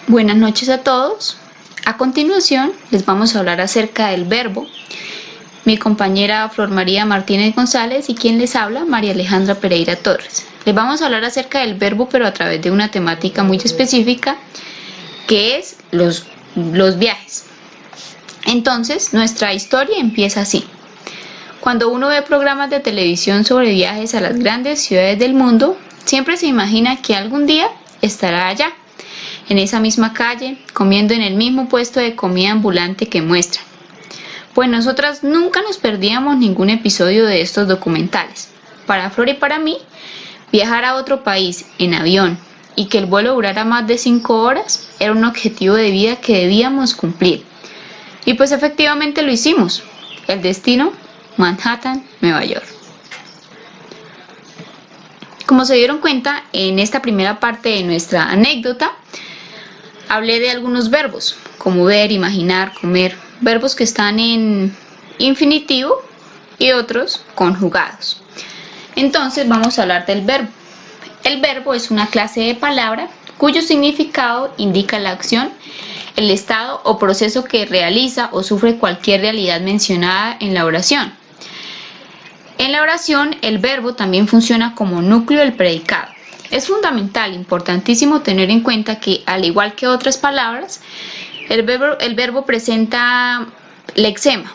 Buenas noches a todos. A continuación les vamos a hablar acerca del verbo. Mi compañera Flor María Martínez González y quien les habla, María Alejandra Pereira Torres. Les vamos a hablar acerca del verbo, pero a través de una temática muy específica, que es los viajes. Entonces, nuestra historia empieza así. Cuando uno ve programas de televisión sobre viajes a las grandes ciudades del mundo, siempre se imagina que algún día estará allá, en esa misma calle, comiendo en el mismo puesto de comida ambulante que muestran. Pues nosotras nunca nos perdíamos ningún episodio de estos documentales. Para Flor y para mí, viajar a otro país en avión y que el vuelo durara más de 5 horas era un objetivo de vida que debíamos cumplir. Y pues efectivamente lo hicimos. El destino, Manhattan, Nueva York. Como se dieron cuenta, en esta primera parte de nuestra anécdota, hablé de algunos verbos, como ver, imaginar, comer, verbos que están en infinitivo y otros conjugados. Entonces vamos a hablar del verbo. El verbo es una clase de palabra cuyo significado indica la acción, el estado o proceso que realiza o sufre cualquier realidad mencionada en la oración. En la oración, el verbo también funciona como núcleo del predicado. Es fundamental, importantísimo tener en cuenta que, al igual que otras palabras, el verbo presenta lexema,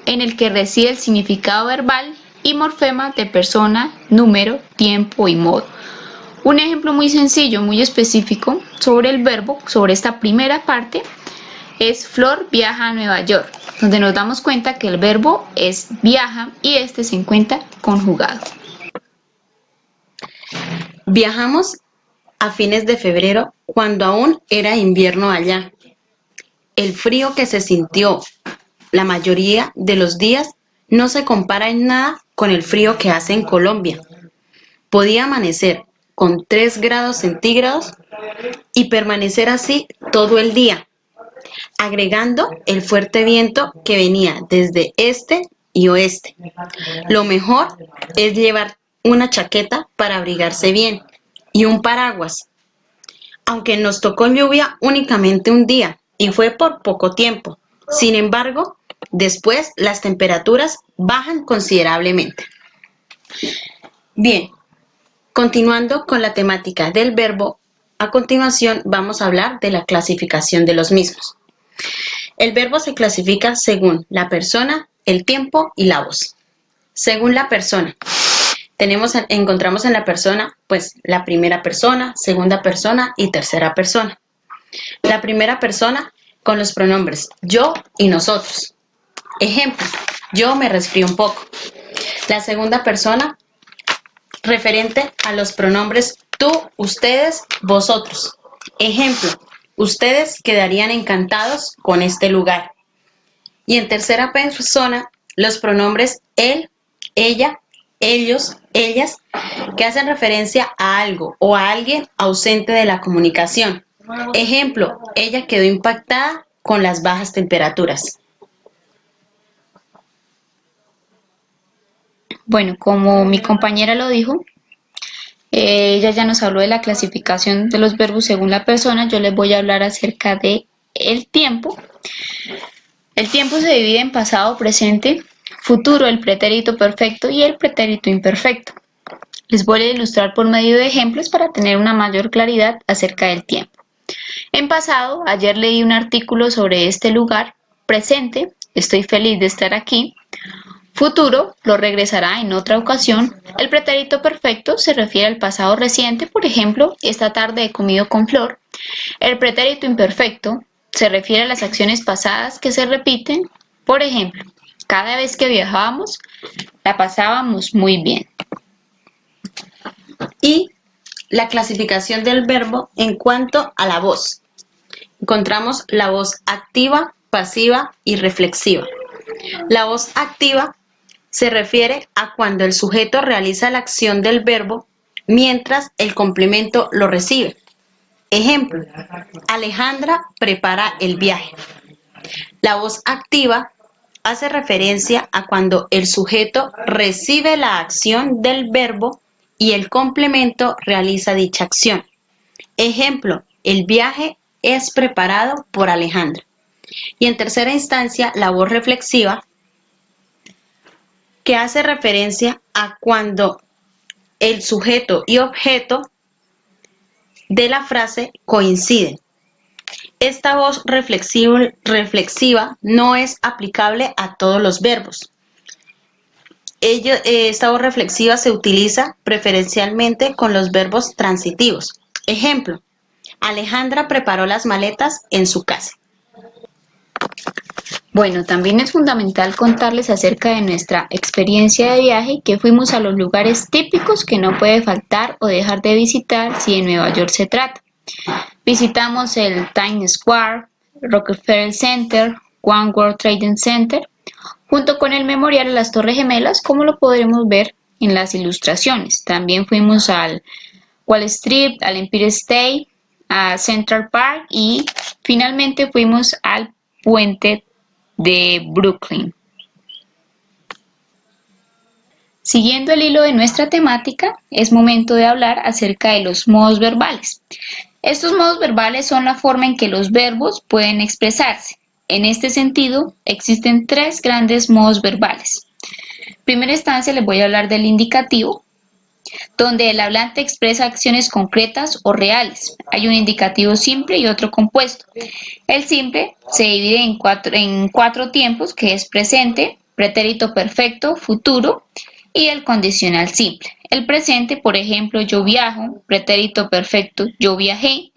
en el que reside el significado verbal y morfema de persona, número, tiempo y modo. Un ejemplo muy sencillo, muy específico sobre el verbo, sobre esta primera parte, es Flor viaja a Nueva York, donde nos damos cuenta que el verbo es viaja y este se encuentra conjugado. Viajamos a fines de febrero cuando aún era invierno allá. El frío que se sintió la mayoría de los días no se compara en nada con el frío que hace en Colombia. Podía amanecer con 3 grados centígrados y permanecer así todo el día, agregando el fuerte viento que venía desde este y oeste. Lo mejor es llevar una chaqueta para abrigarse bien y un paraguas. Aunque nos tocó lluvia únicamente un día y fue por poco tiempo. Sin embargo, después las temperaturas bajan considerablemente. Bien, continuando con la temática del verbo, a continuación vamos a hablar de la clasificación de los mismos. El verbo se clasifica según la persona, el tiempo y la voz. Según la persona, encontramos en la persona, pues, la primera persona, segunda persona y tercera persona. La primera persona con los pronombres yo y nosotros. Ejemplo, yo me resfrío un poco. La segunda persona referente a los pronombres tú, ustedes, vosotros. Ejemplo, ustedes quedarían encantados con este lugar. Y en tercera persona, los pronombres él, ella, ellos, ellas, que hacen referencia a algo o a alguien ausente de la comunicación. Ejemplo, ella quedó impactada con las bajas temperaturas. Bueno, como mi compañera lo dijo, ella ya nos habló de la clasificación de los verbos según la persona. Yo les voy a hablar acerca de el tiempo. El tiempo se divide en pasado, presente, futuro, el pretérito perfecto y el pretérito imperfecto. Les voy a ilustrar por medio de ejemplos para tener una mayor claridad acerca del tiempo. En pasado, ayer leí un artículo sobre este lugar. Presente, estoy feliz de estar aquí. Futuro, lo regresará en otra ocasión. El pretérito perfecto se refiere al pasado reciente, por ejemplo, esta tarde he comido con Flor. El pretérito imperfecto se refiere a las acciones pasadas que se repiten, por ejemplo, cada vez que viajábamos, la pasábamos muy bien. Y la clasificación del verbo en cuanto a la voz. Encontramos la voz activa, pasiva y reflexiva. La voz activa se refiere a cuando el sujeto realiza la acción del verbo mientras el complemento lo recibe. Ejemplo, Alejandra prepara el viaje. La voz activa hace referencia a cuando el sujeto recibe la acción del verbo y el complemento realiza dicha acción. Ejemplo, el viaje es preparado por Alejandra. Y en tercera instancia, la voz reflexiva, que hace referencia a cuando el sujeto y objeto de la frase coinciden. Esta voz reflexiva no es aplicable a todos los verbos. Esta voz reflexiva se utiliza preferencialmente con los verbos transitivos. Ejemplo, Alejandra preparó las maletas en su casa. Bueno, también es fundamental contarles acerca de nuestra experiencia de viaje, que fuimos a los lugares típicos que no puede faltar o dejar de visitar si de Nueva York se trata. Visitamos el Times Square, Rockefeller Center, One World Trade Center, junto con el Memorial a las Torres Gemelas, como lo podremos ver en las ilustraciones. También fuimos al Wall Street, al Empire State, a Central Park y finalmente fuimos al puente de Brooklyn. Siguiendo el hilo de nuestra temática, es momento de hablar acerca de los modos verbales. Estos modos verbales son la forma en que los verbos pueden expresarse. En este sentido, existen tres grandes modos verbales. En primera instancia les voy a hablar del indicativo, donde el hablante expresa acciones concretas o reales. Hay un indicativo simple y otro compuesto. El simple se divide en cuatro tiempos, que es presente, pretérito perfecto, futuro y el condicional simple. El presente, por ejemplo, yo viajo, pretérito perfecto, yo viajé,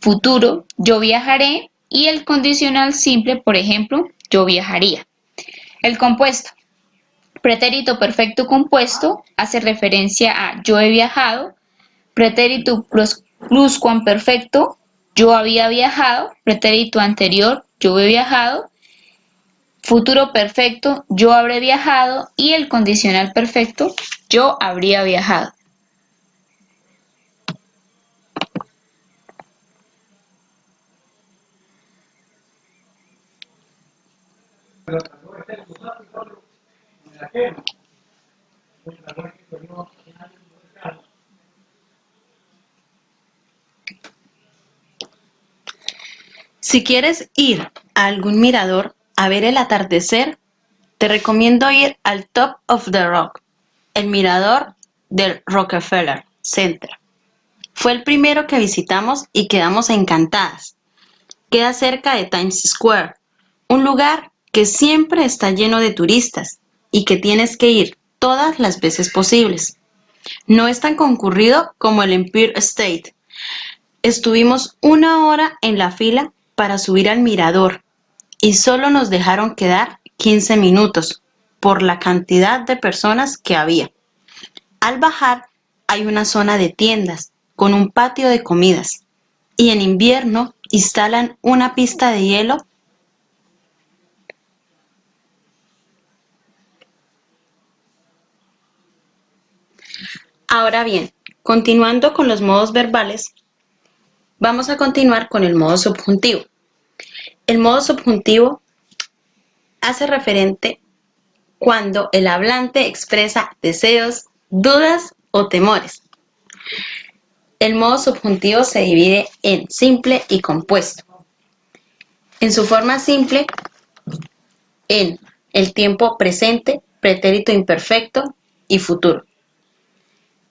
futuro, yo viajaré y el condicional simple, por ejemplo, yo viajaría. El compuesto. Pretérito perfecto compuesto hace referencia a yo he viajado, pretérito pluscuamperfecto, yo había viajado, pretérito anterior, yo he viajado, futuro perfecto, yo habré viajado y el condicional perfecto, yo habría viajado. Si quieres ir a algún mirador a ver el atardecer, te recomiendo ir al Top of the Rock, el mirador del Rockefeller Center. Fue el primero que visitamos y quedamos encantadas. Queda cerca de Times Square, un lugar que siempre está lleno de turistas y que tienes que ir todas las veces posibles. No es tan concurrido como el Empire State. Estuvimos 1 hora en la fila para subir al mirador y solo nos dejaron quedar 15 minutos por la cantidad de personas que había. Al bajar hay una zona de tiendas con un patio de comidas y en invierno instalan una pista de hielo. Ahora bien, continuando con los modos verbales, vamos a continuar con el modo subjuntivo. El modo subjuntivo hace referente cuando el hablante expresa deseos, dudas o temores. El modo subjuntivo se divide en simple y compuesto. En su forma simple, en el tiempo presente, pretérito imperfecto y futuro.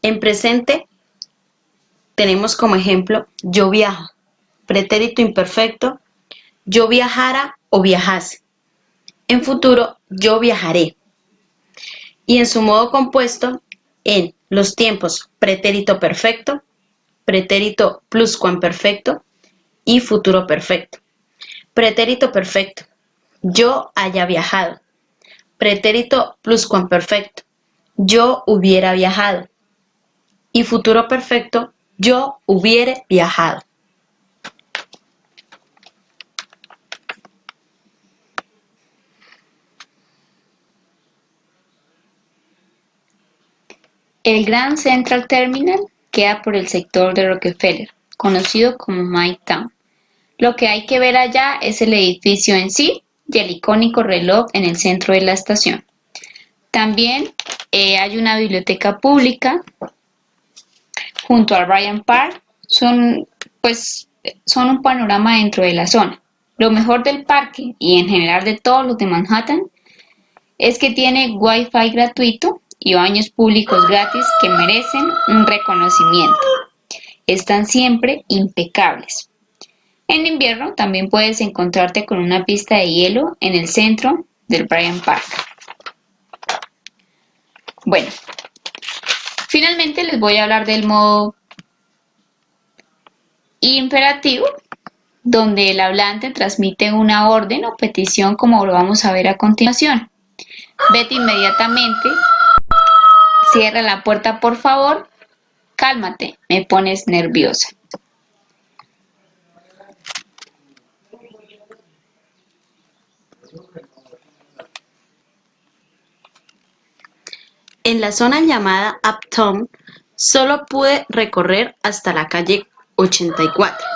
En presente tenemos como ejemplo yo viajo, pretérito imperfecto, yo viajara o viajase. En futuro, yo viajaré. Y en su modo compuesto, en los tiempos pretérito perfecto, pretérito pluscuamperfecto y futuro perfecto. Pretérito perfecto, yo haya viajado. Pretérito pluscuamperfecto, yo hubiera viajado. Y futuro perfecto, yo hubiere viajado. El Grand Central Terminal queda por el sector de Rockefeller, conocido como Midtown. Lo que hay que ver allá es el edificio en sí y el icónico reloj en el centro de la estación. También hay una biblioteca pública junto al Bryant Park. Son pues son un panorama dentro de la zona. Lo mejor del parque y en general de todos los de Manhattan es que tiene Wi-Fi gratuito y baños públicos gratis que merecen un reconocimiento. Están siempre impecables. En invierno también puedes encontrarte con una pista de hielo en el centro del Bryant Park. Bueno, finalmente les voy a hablar del modo imperativo, donde el hablante transmite una orden o petición como lo vamos a ver a continuación. Vete inmediatamente, cierra la puerta por favor, cálmate, me pones nerviosa. En la zona llamada Uptown, solo pude recorrer hasta la calle 84.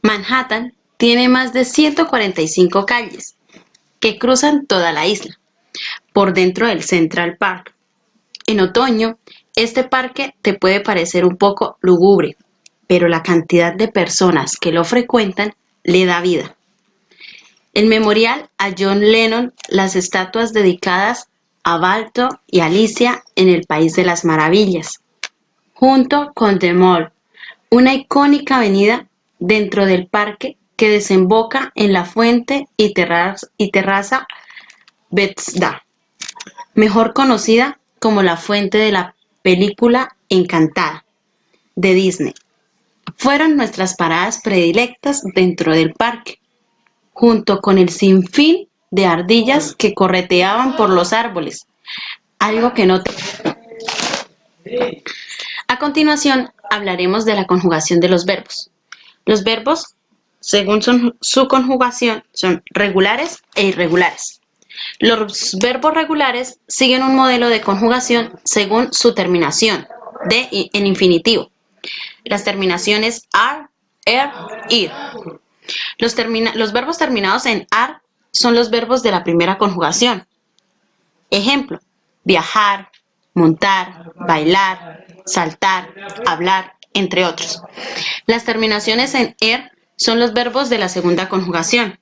Manhattan tiene más de 145 calles que cruzan toda la isla, por dentro del Central Park. En otoño, este parque te puede parecer un poco lúgubre, pero la cantidad de personas que lo frecuentan le da vida. El memorial a John Lennon, las estatuas dedicadas a Balto y Alicia en el País de las Maravillas, junto con The Mall, una icónica avenida dentro del parque que desemboca en la fuente y terraza Bethesda, mejor conocida como la fuente de la película Encantada de Disney. Fueron nuestras paradas predilectas dentro del parque, junto con el sinfín de ardillas que correteaban por los árboles, algo que no... A continuación, hablaremos de la conjugación de los verbos. Los verbos, según su conjugación, son regulares e irregulares. Los verbos regulares siguen un modelo de conjugación según su terminación, en infinitivo. Las terminaciones are, ir. Los verbos terminados en ar son los verbos de la primera conjugación. Ejemplo, viajar, montar, bailar, saltar, hablar, entre otros. Las terminaciones en son los verbos de la segunda conjugación.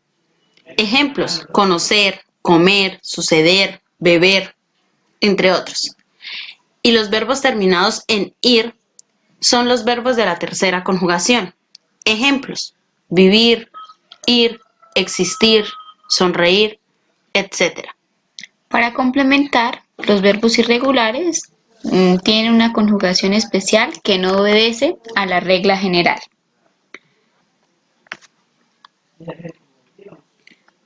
Ejemplos, conocer, comer, suceder, beber, entre otros. Y los verbos terminados en ir son los verbos de la tercera conjugación. Ejemplos, vivir, ir, existir, sonreír, etc. Para complementar, los verbos irregulares tienen una conjugación especial que no obedece a la regla general.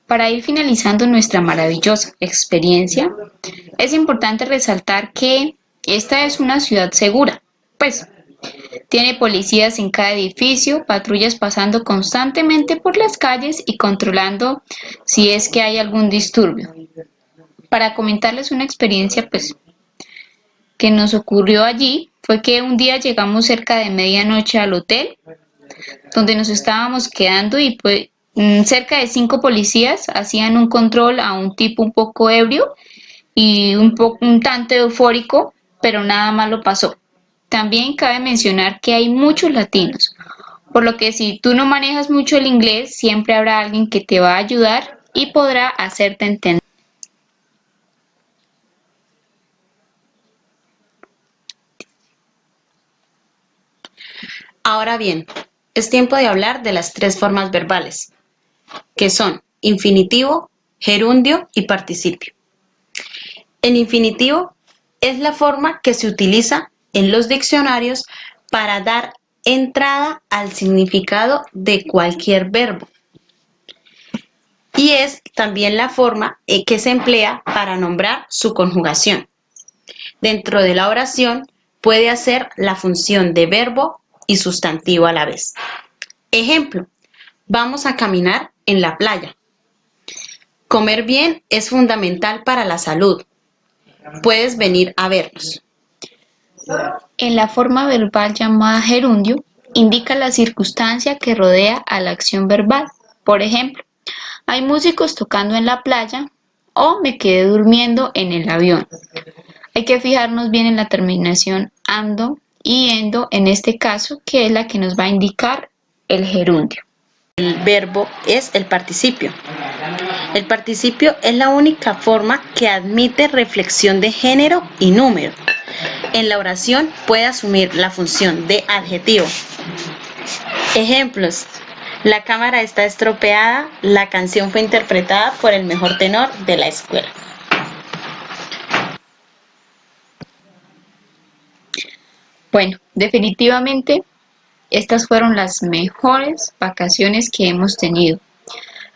Para ir finalizando nuestra maravillosa experiencia, es importante resaltar que esta es una ciudad segura, pues tiene policías en cada edificio, patrullas pasando constantemente por las calles y controlando si es que hay algún disturbio. Para comentarles una experiencia pues que nos ocurrió allí, fue que un día llegamos cerca de medianoche al hotel donde nos estábamos quedando y pues cerca de 5 policías hacían un control a un tipo un poco ebrio y un tanto eufórico, pero nada malo pasó. También cabe mencionar que hay muchos latinos, por lo que si tú no manejas mucho el inglés, siempre habrá alguien que te va a ayudar y podrá hacerte entender. Ahora bien, es tiempo de hablar de las tres formas verbales, que son infinitivo, gerundio y participio. El infinitivo es la forma que se utiliza en los diccionarios para dar entrada al significado de cualquier verbo. Y es también la forma que se emplea para nombrar su conjugación. Dentro de la oración puede hacer la función de verbo y sustantivo a la vez. Ejemplo, vamos a caminar en la playa. Comer bien es fundamental para la salud. Puedes venir a vernos. En la forma verbal llamada gerundio, indica la circunstancia que rodea a la acción verbal. Por ejemplo, hay músicos tocando en la playa o me quedé durmiendo en el avión. Hay que fijarnos bien en la terminación ando y endo en este caso, que es la que nos va a indicar el gerundio. El verbo es el participio. El participio es la única forma que admite reflexión de género y número. En la oración puede asumir la función de adjetivo. Ejemplos: la cámara está estropeada, la canción fue interpretada por el mejor tenor de la escuela. Bueno, definitivamente estas fueron las mejores vacaciones que hemos tenido,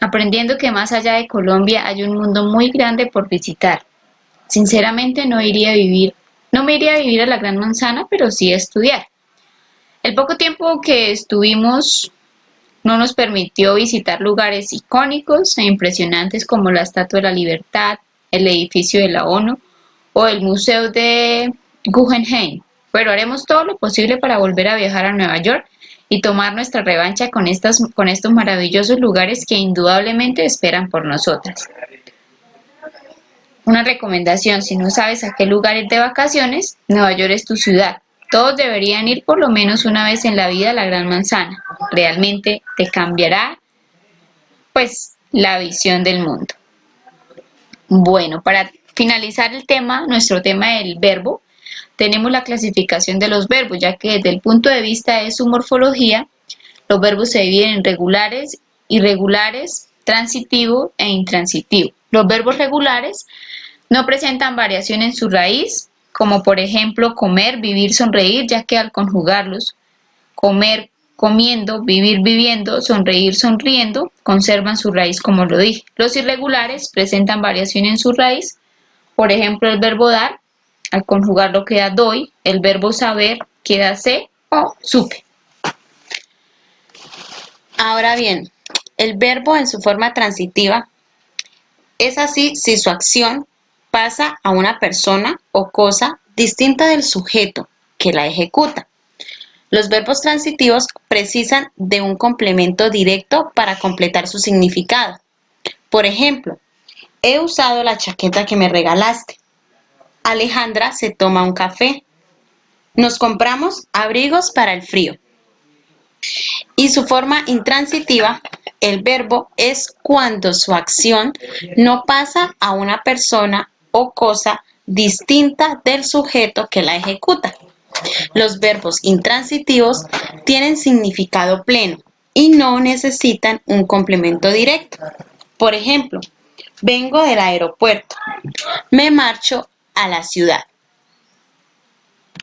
aprendiendo que más allá de Colombia hay un mundo muy grande por visitar. Sinceramente no me iría a vivir a la Gran Manzana, pero sí a estudiar. El poco tiempo que estuvimos no nos permitió visitar lugares icónicos e impresionantes como la Estatua de la Libertad, el edificio de la ONU o el Museo de Guggenheim, pero haremos todo lo posible para volver a viajar a Nueva York y tomar nuestra revancha con estos maravillosos lugares que indudablemente esperan por nosotras. Una recomendación: si no sabes a qué lugar ir de vacaciones, Nueva York es tu ciudad. Todos deberían ir por lo menos una vez en la vida a la Gran Manzana. Realmente te cambiará, pues, la visión del mundo. Bueno, para finalizar el tema, nuestro tema del verbo, tenemos la clasificación de los verbos, ya que desde el punto de vista de su morfología, los verbos se dividen en regulares, irregulares, transitivo e intransitivo. Los verbos regulares no presentan variación en su raíz, como por ejemplo comer, vivir, sonreír, ya que al conjugarlos, comer, comiendo, vivir, viviendo, sonreír, sonriendo, conservan su raíz como lo dije. Los irregulares presentan variación en su raíz, por ejemplo el verbo dar, al conjugarlo queda doy, el verbo saber queda sé o supe. Ahora bien, el verbo en su forma transitiva es así si su acción pasa a una persona o cosa distinta del sujeto que la ejecuta. Los verbos transitivos precisan de un complemento directo para completar su significado. Por ejemplo, he usado la chaqueta que me regalaste. Alejandra se toma un café. Nos compramos abrigos para el frío. Y su forma intransitiva, el verbo es cuando su acción no pasa a una persona o cosa distinta del sujeto que la ejecuta. Los verbos intransitivos tienen significado pleno y no necesitan un complemento directo. Por ejemplo, vengo del aeropuerto, me marcho a la ciudad.